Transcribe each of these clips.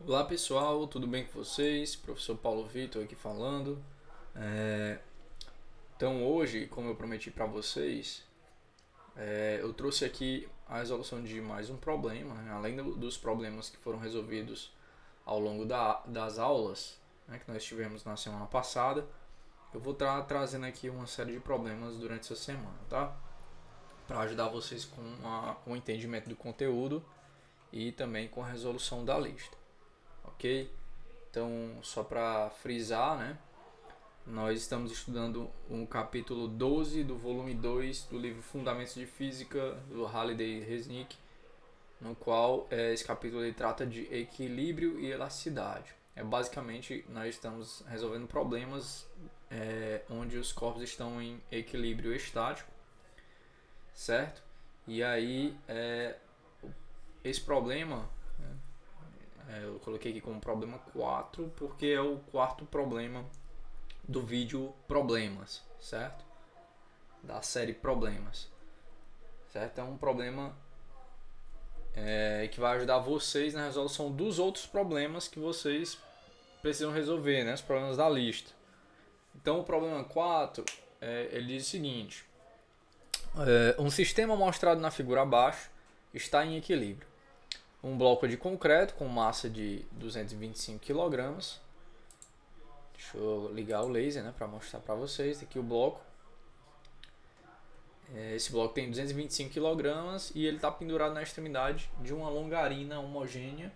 Olá pessoal, tudo bem com vocês? Professor Paulo Vitor aqui falando. Então hoje, como eu prometi para vocês, eu trouxe aqui a resolução de mais um problema, né? Além dos problemas que foram resolvidos ao longo das aulas, né, que nós tivemos na semana passada. Eu vou estar trazendo aqui uma série de problemas durante essa semana, tá? Para ajudar vocês com o entendimento do conteúdo e também com a resolução da lista, ok? Então, só para frisar, né? Nós estamos estudando o capítulo 12 do volume 2 do livro Fundamentos de Física do Halliday e Resnick, no qual esse capítulo ele trata de equilíbrio e elasticidade. Basicamente, nós estamos resolvendo problemas onde os corpos estão em equilíbrio estático, certo? E aí, esse problema, né, eu coloquei aqui como problema 4 porque é o quarto problema do vídeo Problemas, certo? Da série Problemas, certo? É um problema que vai ajudar vocês na resolução dos outros problemas que vocês precisam resolver, né? Os problemas da lista. Então, o problema 4, ele diz o seguinte: um sistema mostrado na figura abaixo está em equilíbrio. Um bloco de concreto com massa de 225 kg. Deixa eu ligar o laser, né, para mostrar para vocês. Aqui o bloco. Esse bloco tem 225 kg e ele está pendurado na extremidade de uma longarina homogênea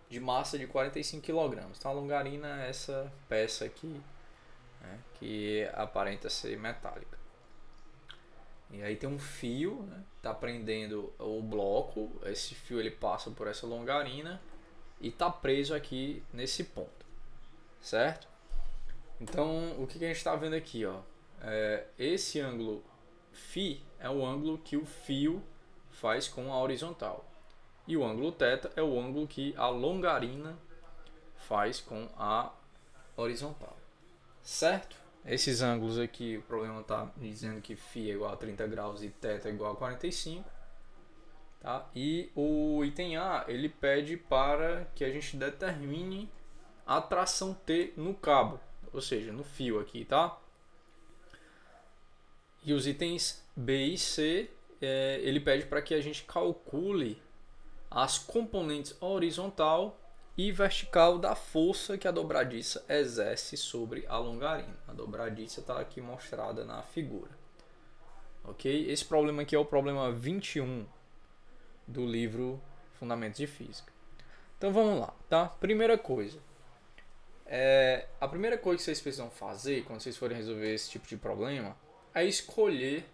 de massa de 45 kg. Então a longarina é essa peça aqui, né, que aparenta ser metálica. E aí tem um fio, né, está prendendo o bloco. Esse fio ele passa por essa longarina e está preso aqui nesse ponto, certo? Então o que a gente está vendo aqui, ó, esse ângulo φ é o ângulo que o fio faz com a horizontal. E o ângulo θ é o ângulo que a longarina faz com a horizontal. Certo? Esses ângulos aqui, o problema está dizendo que φ é igual a 30 graus e θ é igual a 45. Tá? E o item A, ele pede para que a gente determine a tração T no cabo, ou seja, no fio aqui, tá? E os itens B e C, ele pede para que a gente calcule as componentes horizontal e vertical da força que a dobradiça exerce sobre a longarina. A dobradiça está aqui mostrada na figura. Ok? Esse problema aqui é o problema 21 do livro Fundamentos de Física. Então vamos lá, tá? Primeira coisa. A primeira coisa que vocês precisam fazer quando vocês forem resolver esse tipo de problema é escolher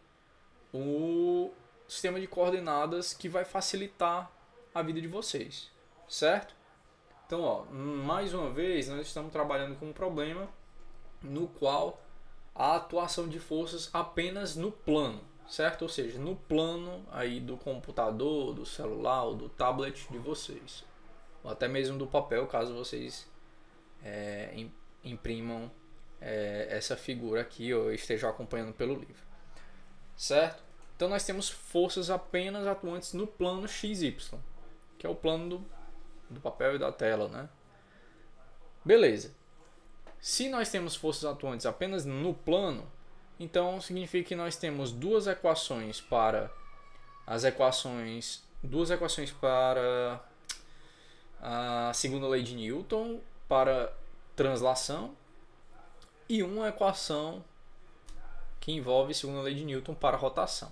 o sistema de coordenadas que vai facilitar a vida de vocês, certo? Então, ó, mais uma vez, nós estamos trabalhando com um problema no qual a atuação de forças apenas no plano, certo? Ou seja, no plano aí do computador, do celular ou do tablet de vocês, ou até mesmo do papel, caso vocês imprimam essa figura aqui ou estejam acompanhando pelo livro, certo? Então nós temos forças apenas atuantes no plano XY, que é o plano do papel e da tela, né? Beleza. Se nós temos forças atuantes apenas no plano, então significa que nós temos duas equações para a segunda lei de Newton para translação e uma equação que envolve a segunda lei de Newton para rotação,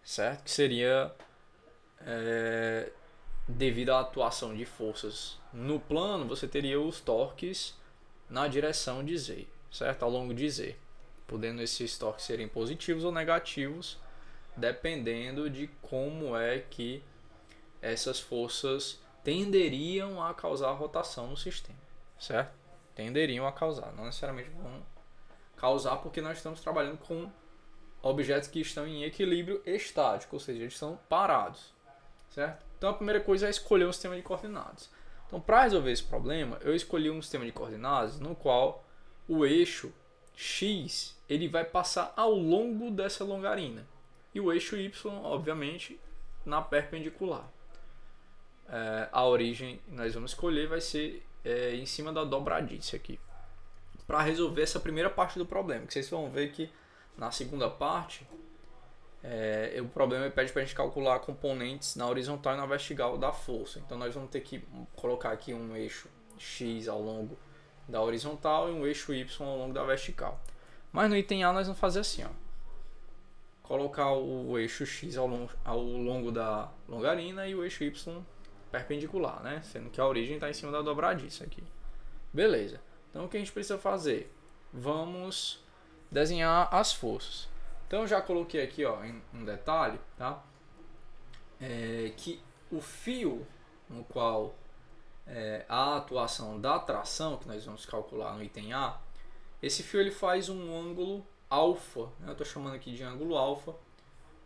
certo? Que seria devido à atuação de forças no plano, você teria os torques na direção de Z, certo? Ao longo de Z, podendo esses torques serem positivos ou negativos, dependendo de como é que essas forças tenderiam a causar rotação no sistema, certo? Tenderiam a causar, não necessariamente vão causar, porque nós estamos trabalhando com objetos que estão em equilíbrio estático, ou seja, eles estão parados, certo? Então a primeira coisa é escolher um sistema de coordenadas. Então, para resolver esse problema, eu escolhi um sistema de coordenadas no qual o eixo x ele vai passar ao longo dessa longarina e o eixo y, obviamente, na perpendicular. a origem que nós vamos escolher vai ser em cima da dobradiça aqui. Para resolver essa primeira parte do problema, que vocês vão ver que na segunda parte o problema pede para a gente calcular componentes na horizontal e na vertical da força. Então nós vamos ter que colocar aqui um eixo X ao longo da horizontal e um eixo Y ao longo da vertical. Mas no item A nós vamos fazer assim, ó. Colocar o eixo X ao longo da longarina e o eixo Y perpendicular, né? Sendo que a origem está em cima da dobradiça aqui. Beleza. Então o que a gente precisa fazer? Vamos desenhar as forças. Então eu já coloquei aqui, ó, em um detalhe, tá? Que o fio no qual a atuação da tração, que nós vamos calcular no item A, esse fio ele faz um ângulo alfa, né? Eu estou chamando aqui de ângulo alfa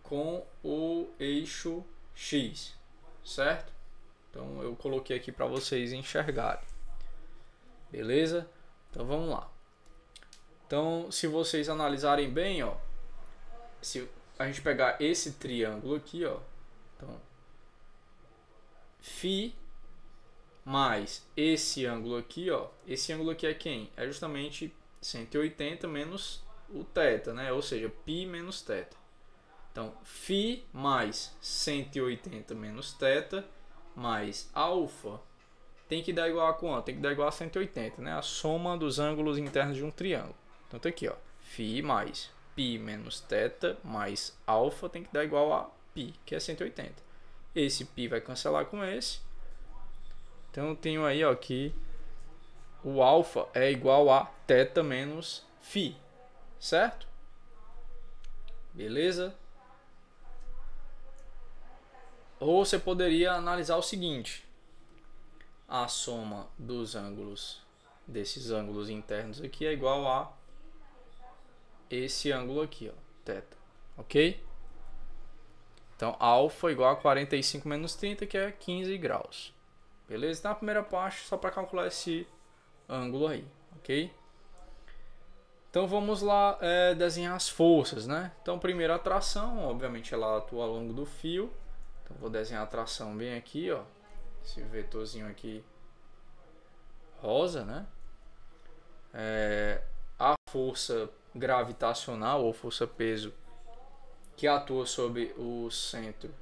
com o eixo X, certo? Então eu coloquei aqui para vocês enxergarem. Beleza? Então vamos lá. Então se vocês analisarem bem, ó, se a gente pegar esse triângulo aqui, ó, então Φ mais esse ângulo aqui, ó, esse ângulo aqui é quem? É justamente 180 menos o θ, né? Ou seja, π menos θ. Então, Φ mais 180 menos θ mais alfa tem que dar igual a quanto? Tem que dar igual a 180, né? A soma dos ângulos internos de um triângulo. Então, tá aqui, ó. Φ mais π menos θ mais alfa tem que dar igual a π, que é 180. Esse π vai cancelar com esse. Então, eu tenho aí, ó, que o alfa é igual a θ menos Φ, certo? Beleza? Ou você poderia analisar o seguinte: a soma dos ângulos desses ângulos internos aqui é igual a esse ângulo aqui, ó, θ, ok? Então, alfa igual a 45 menos 30, que é 15 graus. Beleza? Então, a primeira parte, só para calcular esse ângulo aí, ok? Então, vamos lá desenhar as forças, né? Então, primeiro a tração, obviamente ela atua ao longo do fio. Então, vou desenhar a tração bem aqui, ó. Esse vetorzinho aqui rosa, né? A força gravitacional ou força-peso que atua sobre o centro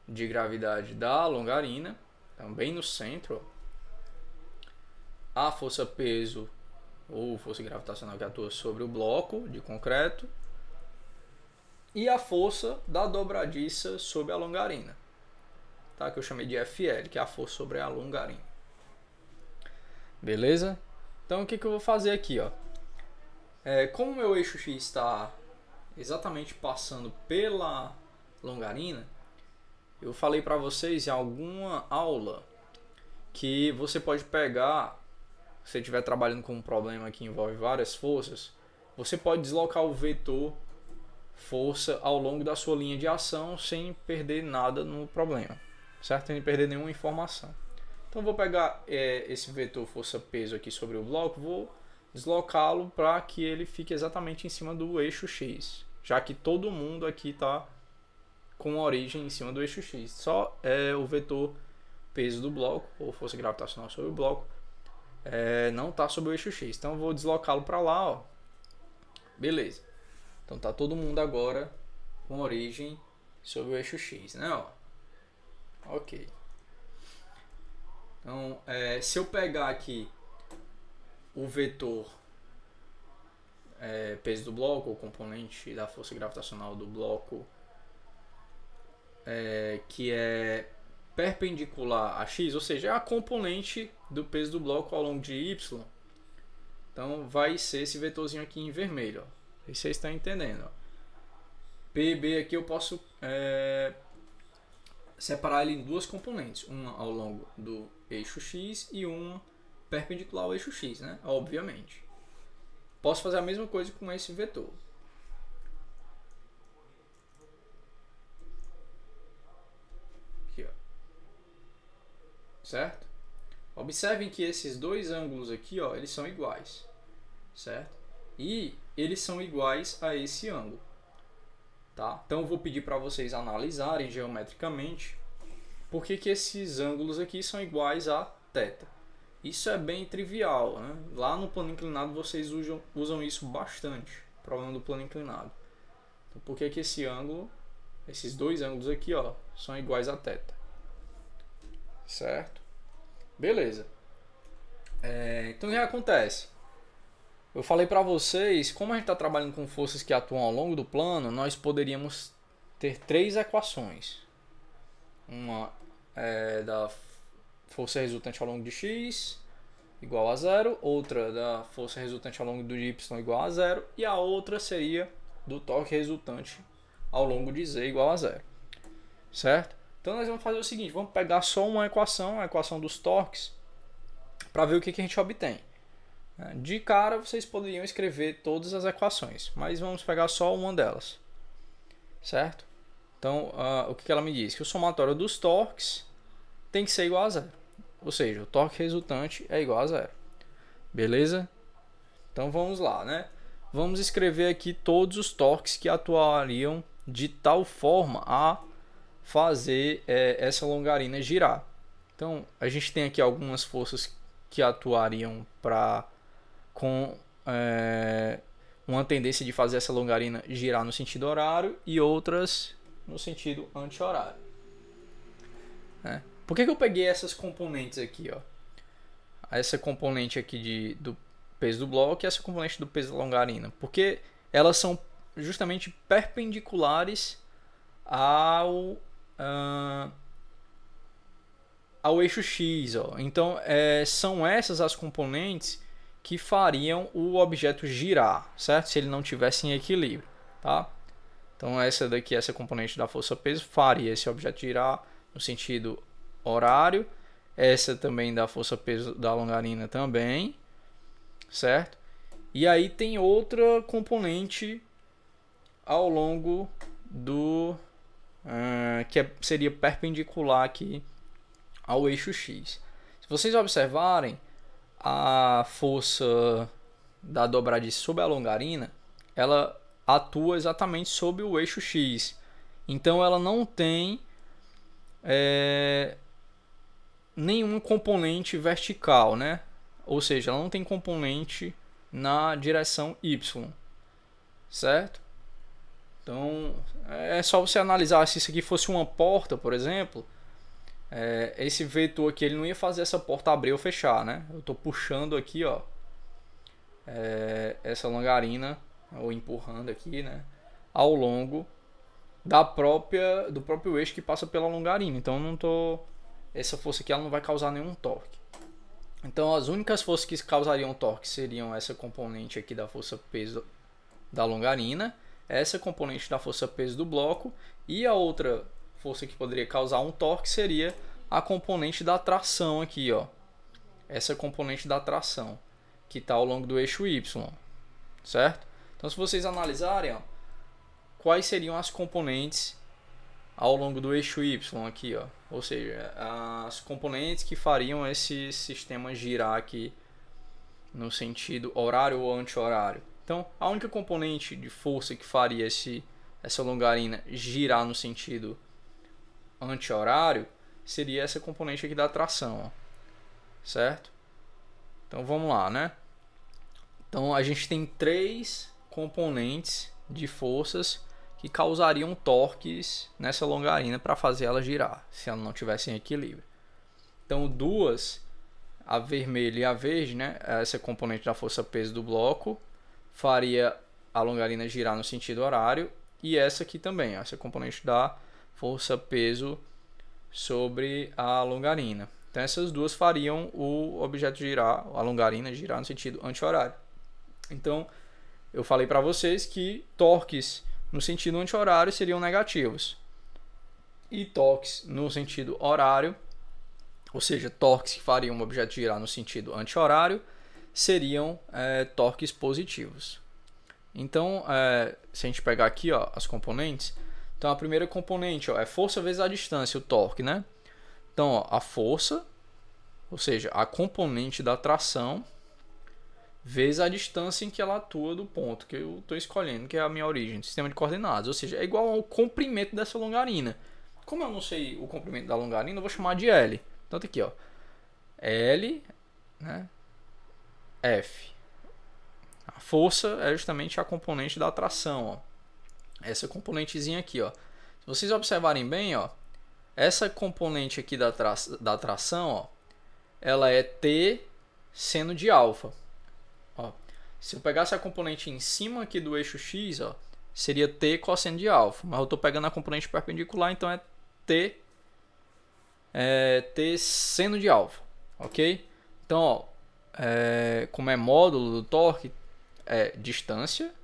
de gravidade da longarina, também no centro. A força-peso ou força gravitacional que atua sobre o bloco de concreto e a força da dobradiça sobre a longarina, tá? Que eu chamei de FL, que é a força sobre a longarina. Beleza? Então o que eu vou fazer aqui, ó? Como o meu eixo X está exatamente passando pela longarina, eu falei para vocês em alguma aula que você pode pegar, se você estiver trabalhando com um problema que envolve várias forças, você pode deslocar o vetor força ao longo da sua linha de ação sem perder nada no problema, certo? Sem perder nenhuma informação. Então vou pegar esse vetor força-peso aqui sobre o bloco, vou deslocá-lo para que ele fique exatamente em cima do eixo X, já que todo mundo aqui está com origem em cima do eixo X. Só o vetor peso do bloco, ou força gravitacional sobre o bloco, não está sobre o eixo X. Então eu vou deslocá-lo para lá, ó. Beleza. Então tá todo mundo agora com origem sobre o eixo X, né? Ó. Ok. Então, se eu pegar aqui o vetor peso do bloco, ou componente da força gravitacional do bloco, que é perpendicular a x, ou seja, é a componente do peso do bloco ao longo de y, então vai ser esse vetorzinho aqui em vermelho, ó. Vocês estão entendendo, ó. PB aqui eu posso separar ele em duas componentes, uma ao longo do eixo x e uma perpendicular ao eixo x, né? Obviamente. Posso fazer a mesma coisa com esse vetor. Aqui, ó. Certo? Observem que esses dois ângulos aqui, ó, eles são iguais, certo? E eles são iguais a esse ângulo, tá? Então eu vou pedir para vocês analisarem geometricamente por que que esses ângulos aqui são iguais a θ? Isso é bem trivial, né? Lá no plano inclinado vocês usam isso bastante, problema do plano inclinado. Então, por que que esse ângulo, esses dois ângulos aqui, ó, são iguais a θ? Certo? Beleza. Então o que acontece? Eu falei para vocês, como a gente está trabalhando com forças que atuam ao longo do plano, nós poderíamos ter três equações. Uma é da força resultante ao longo de x igual a zero, outra da força resultante ao longo do y igual a zero, e a outra seria do torque resultante ao longo de z igual a zero. Certo? Então nós vamos fazer o seguinte, vamos pegar só uma equação, a equação dos torques, para ver o que a gente obtém. De cara vocês poderiam escrever todas as equações, mas vamos pegar só uma delas. Certo? Então o que ela me diz? Que o somatório dos torques tem que ser igual a zero. Ou seja, o torque resultante é igual a zero. Beleza? Então vamos lá, né? Vamos escrever aqui todos os torques que atuariam de tal forma a fazer essa longarina girar. Então a gente tem aqui algumas forças que atuariam com uma tendência de fazer essa longarina girar no sentido horário e outras no sentido anti-horário. Por que eu peguei essas componentes aqui, ó? Essa componente aqui do peso do bloco e essa componente do peso da longarina? Porque elas são justamente perpendiculares ao eixo X, ó. Então são essas as componentes que fariam o objeto girar, certo? Se ele não tivesse em equilíbrio, tá? Então essa componente da força peso faria esse objeto girar no sentido horário, essa também da força peso da longarina também, certo? E aí tem outra componente ao longo do que seria perpendicular aqui ao eixo X. Se vocês observarem, a força da dobradiça sobre a longarina, ela atua exatamente sobre o eixo X. Então ela não tem nenhum componente vertical, né? Ou seja, ela não tem componente na direção Y, certo? Então é só você analisar. Se isso aqui fosse uma porta, por exemplo, esse vetor aqui ele não ia fazer essa porta abrir ou fechar, né? Eu estou puxando aqui, ó, essa longarina, ou empurrando aqui, né, ao longo do próprio eixo que passa pela longarina. Então essa força aqui ela não vai causar nenhum torque. Então as únicas forças que causariam torque seriam essa componente aqui da força peso da longarina, essa componente da força peso do bloco, e a outra força que poderia causar um torque seria a componente da tração aqui, ó. Essa componente da tração que está ao longo do eixo Y, certo? Então se vocês analisarem, ó, quais seriam as componentes ao longo do eixo Y aqui, ó, ou seja, as componentes que fariam esse sistema girar aqui no sentido horário ou anti-horário. Então a única componente de força que faria essa longarina girar no sentido anti-horário seria essa componente aqui da tração, ó, certo? Então vamos lá, né? Então a gente tem três componentes de forças que causariam torques nessa longarina para fazer ela girar, se ela não tivesse em equilíbrio. Então duas, a vermelha e a verde, né? Essa componente da força peso do bloco faria a longarina girar no sentido horário, e essa aqui também, essa componente da força peso sobre a longarina. Então essas duas fariam o objeto girar, a longarina girar no sentido anti-horário. Então eu falei para vocês que torques no sentido anti-horário seriam negativos, e torques no sentido horário, ou seja, torques que fariam o objeto girar no sentido anti-horário, seriam torques positivos. Então se a gente pegar aqui, ó, as componentes, então a primeira componente, ó, é força vezes a distância, o torque, né? Então ó, a força, ou seja, a componente da tração, vezes a distância em que ela atua do ponto que eu estou escolhendo, que é a minha origem, do sistema de coordenadas. Ou seja, é igual ao comprimento dessa longarina. Como eu não sei o comprimento da longarina, eu vou chamar de L. Então tá aqui, ó. L, né? F. A força é justamente a componente da tração, ó. Essa componentezinha aqui, ó. Se vocês observarem bem, ó, essa componente aqui da tração, ó, ela é T seno de alfa. Ó, se eu pegasse a componente em cima aqui do eixo X, ó, seria T cosseno de alfa. Mas eu estou pegando a componente perpendicular, então é T seno de alfa. Ok? Então, ó, como é módulo do torque, é distância,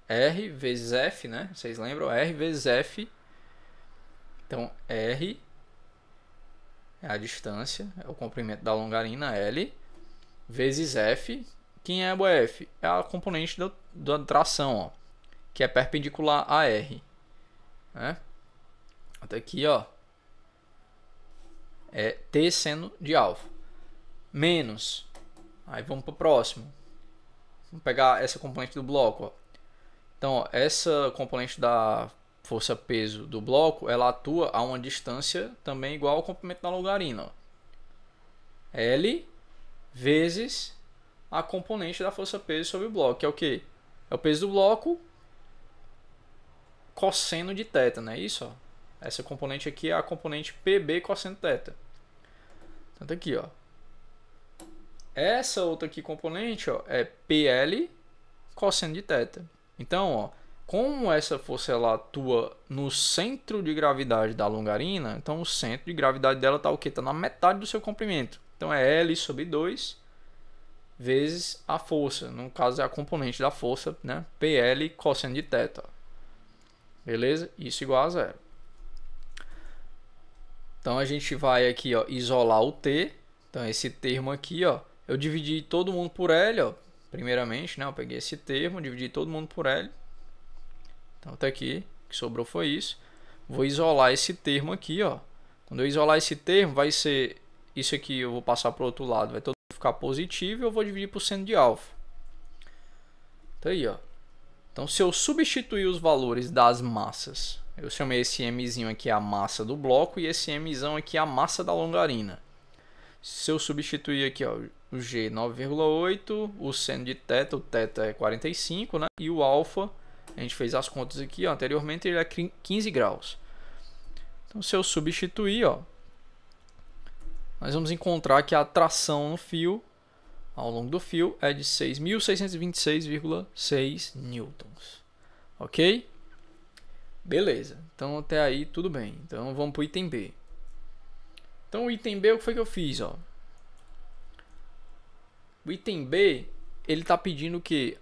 R vezes F, né? Vocês lembram? R vezes F. Então, R é a distância, é o comprimento da longarina, L, vezes F. Quem é o F? É a componente da tração, ó, que é perpendicular a R. Né? Até aqui, ó, é T seno de alfa. Menos. Aí vamos para o próximo. Vamos pegar essa componente do bloco, ó. Então, ó, essa componente da força-peso do bloco, ela atua a uma distância também igual ao comprimento da longarina. Ó. L vezes a componente da força-peso sobre o bloco, que é o quê? É o peso do bloco cosseno de θ, não é isso? Ó? Essa componente aqui é a componente PB cosseno θ. Então tá aqui, ó. Essa outra aqui componente, ó, é PL cosseno de θ. Então, ó, como essa força ela atua no centro de gravidade da longarina, então o centro de gravidade dela está o quê? Está na metade do seu comprimento. Então é L sobre 2 vezes a força. No caso é a componente da força, né? PL cosseno de θ. Beleza? Isso igual a zero. Então a gente vai aqui, ó, isolar o T. Então esse termo aqui, ó, eu dividi todo mundo por L, ó. Primeiramente, né? Eu peguei esse termo, dividi todo mundo por L. Então até aqui, o que sobrou foi isso. Vou isolar esse termo aqui, ó. Quando eu isolar esse termo, vai ser isso aqui, eu vou passar para o outro lado, vai todo ficar positivo e eu vou dividir por seno de alfa. Tá aí, ó. Então se eu substituir os valores das massas, eu chamei esse mzinho aqui a massa do bloco e esse mzão aqui a massa da longarina. Se eu substituir aqui, ó, o G 9,8, o seno de θ, o θ é 45, né? E o alfa, a gente fez as contas aqui, ó, anteriormente, ele é 15 graus. Então se eu substituir, ó, nós vamos encontrar que a tração no fio, ao longo do fio, é de 6.626,6 newtons. Ok? Beleza. Então até aí tudo bem. Então vamos para o item B. Então o item B, o que foi que eu fiz? Ó? O item B, ele está pedindo que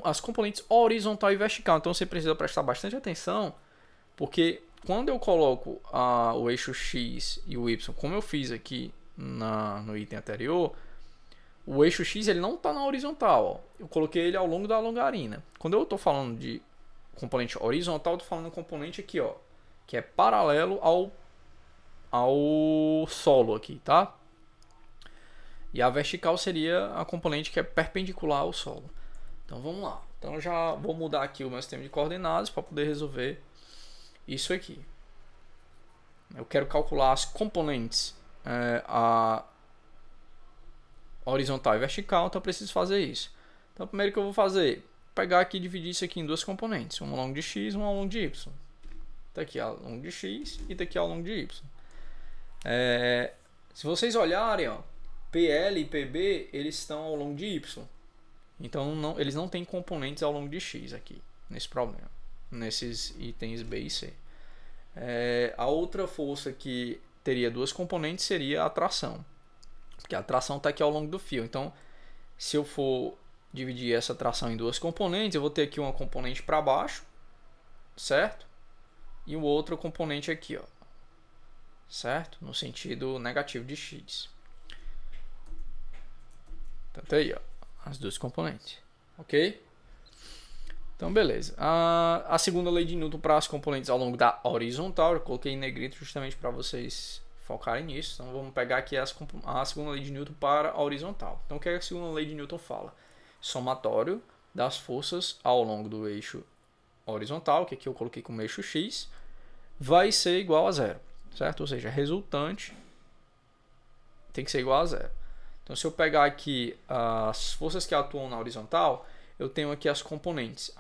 as componentes horizontal e vertical. Então você precisa prestar bastante atenção, porque quando eu coloco o eixo X e o Y, como eu fiz aqui no item anterior, o eixo X ele não está na horizontal. Ó. Eu coloquei ele ao longo da longarina. Quando eu estou falando de componente horizontal, eu estou falando de um componente aqui, ó, que é paralelo ao solo aqui, tá? E a vertical seria a componente que é perpendicular ao solo. Então vamos lá. Então eu já vou mudar aqui o meu sistema de coordenadas para poder resolver isso aqui. Eu quero calcular as componentes a horizontal e vertical, então eu preciso fazer isso. Então primeiro que eu vou fazer, pegar aqui e dividir isso aqui em duas componentes, uma ao longo de x e uma ao longo de y. Tá aqui ao longo de x e daqui ao longo de y. Se vocês olharem, ó, PL e PB eles estão ao longo de y. Então eles não têm componentes ao longo de x aqui, nesse problema, nesses itens B e C. A outra força que teria duas componentes seria a tração, porque a tração está aqui ao longo do fio. Então, se eu for dividir essa tração em duas componentes, eu vou ter aqui uma componente para baixo, certo? E o outro componente aqui, ó, certo? No sentido negativo de x. Então, tá aí, ó, as duas componentes, ok? Então, beleza. A segunda lei de Newton para as componentes ao longo da horizontal, eu coloquei em negrito justamente para vocês focarem nisso. Então, vamos pegar aqui a segunda lei de Newton para a horizontal. Então, o que a segunda lei de Newton fala? Somatório das forças ao longo do eixo horizontal, que aqui eu coloquei como eixo x, vai ser igual a zero. certo? Ou seja, a resultante tem que ser igual a zero. Então, se eu pegar aqui as forças que atuam na horizontal, eu tenho aqui as componentes.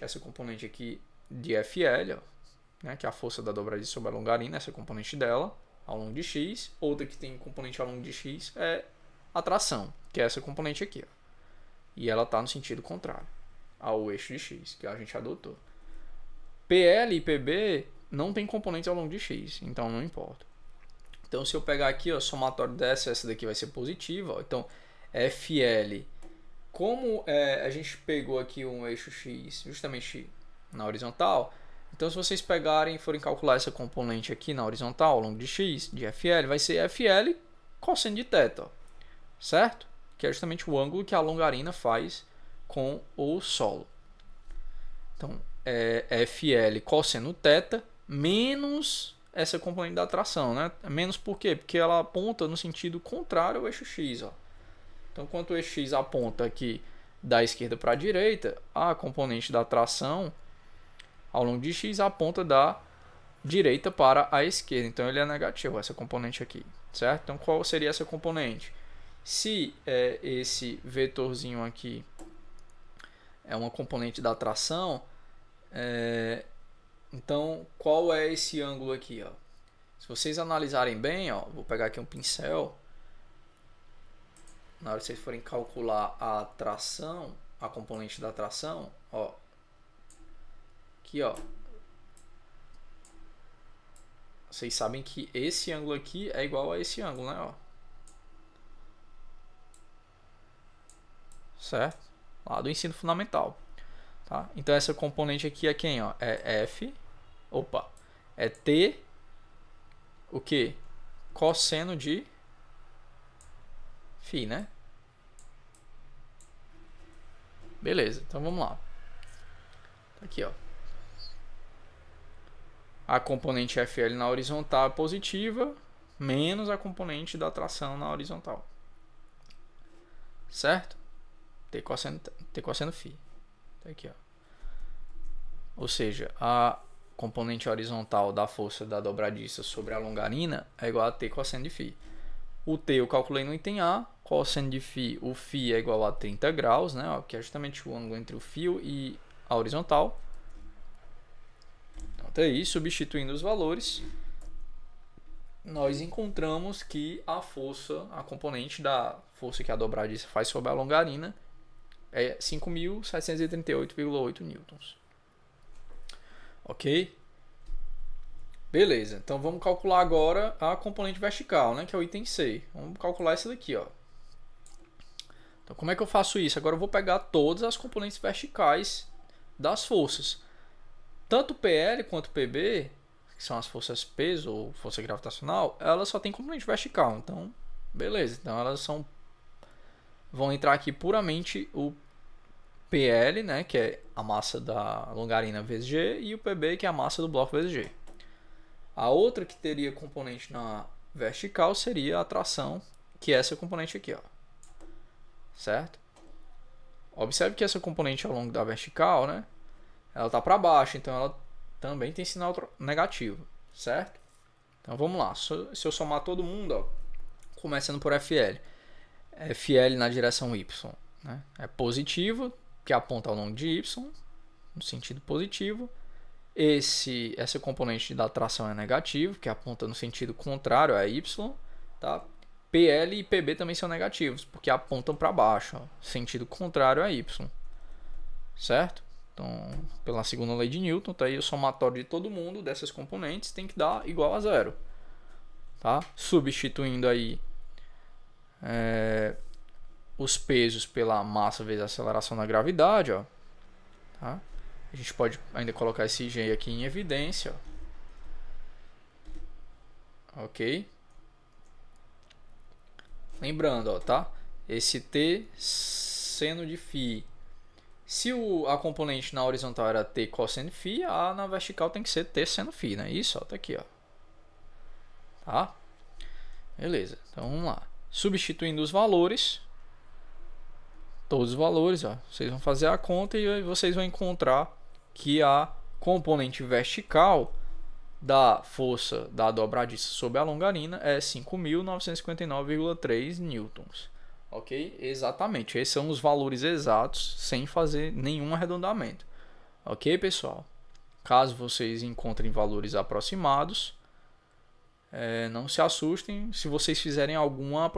Essa componente aqui de FL, ó, né, que é a força da dobradiça sobre a longarina, essa componente dela, ao longo de x. Outra que tem componente ao longo de x é a tração, que é essa componente aqui. Ó. E ela está no sentido contrário ao eixo de x, que a gente adotou. PL e PB não tem componentes ao longo de x, então não importa. Então, se eu pegar aqui, o somatório dessa, essa daqui vai ser positiva. Ó. Então, FL, como a gente pegou aqui um eixo x, justamente na horizontal, então se vocês pegarem e forem calcular essa componente aqui na horizontal, ao longo de x, de FL, vai ser FL cosseno de θ, ó. Certo? Que é justamente o ângulo que a longarina faz com o solo. Então, FL cosseno θ menos essa componente da tração, né? Menos por quê? Porque ela aponta no sentido contrário ao eixo x, ó. Então, quanto o eixo x aponta aqui da esquerda para a direita, a componente da tração ao longo de x aponta da direita para a esquerda. Então, ele é negativo, essa componente aqui, certo? Então, qual seria essa componente? Se esse vetorzinho aqui é uma componente da tração, então qual é esse ângulo aqui? Ó? Se vocês analisarem bem, ó, vou pegar aqui um pincel. Na hora que vocês forem calcular a tração, a componente da tração, ó, aqui, ó, vocês sabem que esse ângulo aqui é igual a esse ângulo, né? Ó. Certo? Lá do ensino fundamental. Tá? Então essa componente aqui é quem? Ó? É F. Opa. É T. O que? Cosseno de φ, né? Beleza. Então vamos lá. Aqui, ó. A componente FL na horizontal é positiva, menos a componente da tração na horizontal. Certo? T cosseno φ. Tá aqui, ó. Ou seja, a componente horizontal da força da dobradiça sobre a longarina é igual a T cosseno de φ. O T eu calculei no item A, cosseno de φ, o φ é igual a 30 graus, né, ó, que é justamente o ângulo entre o fio e a horizontal. Então, tá aí, substituindo os valores, nós encontramos que a força, a componente da força que a dobradiça faz sobre a longarina é 5.738,8 newtons. Ok? Beleza, então vamos calcular agora a componente vertical, né, que é o item C. Vamos calcular essa daqui, ó. Então, como é que eu faço isso? Agora eu vou pegar todas as componentes verticais das forças. Tanto PL quanto PB, que são as forças peso ou força gravitacional, elas só têm componente vertical. Então, beleza. Então, elas vão entrar aqui puramente o PL, né, que é a massa da longarina vezes G, e o PB, que é a massa do bloco vezes G. A outra que teria componente na vertical seria a tração, que é essa componente aqui, ó. Certo? Observe que essa componente ao longo da vertical, né, ela está para baixo, então ela também tem sinal negativo, certo? Então vamos lá, se eu somar todo mundo, ó, começando por FL. FL na direção Y, né, é positivo, que aponta ao longo de Y, no sentido positivo. Essa componente da tração é negativo, que aponta no sentido contrário a Y, tá? PL e PB também são negativos, porque apontam para baixo, ó, sentido contrário a Y, certo? Então, pela segunda lei de Newton, tá aí o somatório de todo mundo dessas componentes tem que dar igual a zero, tá? Substituindo aí os pesos pela massa vezes a aceleração da gravidade, ó, tá? A gente pode ainda colocar esse G aqui em evidência, ó. Ok? Lembrando, ó, tá? Esse T seno de φ. Se a componente na horizontal era T cosseno φ, a na vertical tem que ser T seno φ, né? Isso, ó, tá aqui, ó. Tá? Beleza. Então vamos lá. Substituindo os valores, todos os valores, ó, vocês vão fazer a conta e vocês vão encontrar que a componente vertical da força da dobradiça sobre a longarina é 5.959,3 newtons. Ok? Exatamente, esses são os valores exatos, sem fazer nenhum arredondamento. Ok, pessoal? Caso vocês encontrem valores aproximados, não se assustem se vocês fizerem alguma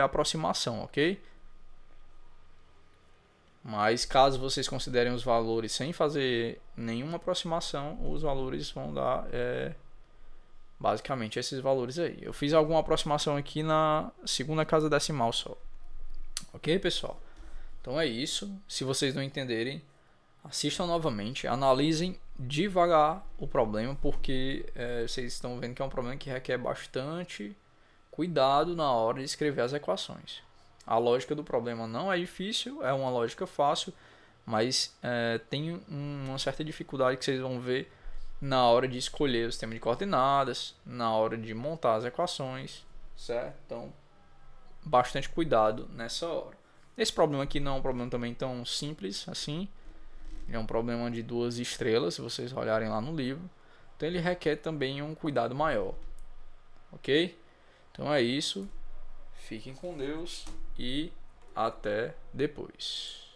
aproximação, ok? Mas caso vocês considerem os valores sem fazer nenhuma aproximação, os valores vão dar basicamente esses valores aí. Eu fiz alguma aproximação aqui na segunda casa decimal só. Ok, pessoal? Então é isso. Se vocês não entenderem, assistam novamente, analisem devagar o problema, porque vocês estão vendo que é um problema que requer bastante cuidado na hora de escrever as equações. A lógica do problema não é difícil, é uma lógica fácil, mas tem uma certa dificuldade que vocês vão ver na hora de escolher o sistema de coordenadas, na hora de montar as equações, certo? Então, bastante cuidado nessa hora. Esse problema aqui não é um problema também tão simples assim, é um problema de 2 estrelas, se vocês olharem lá no livro, então ele requer também um cuidado maior, ok? Então é isso. Fiquem com Deus e até depois.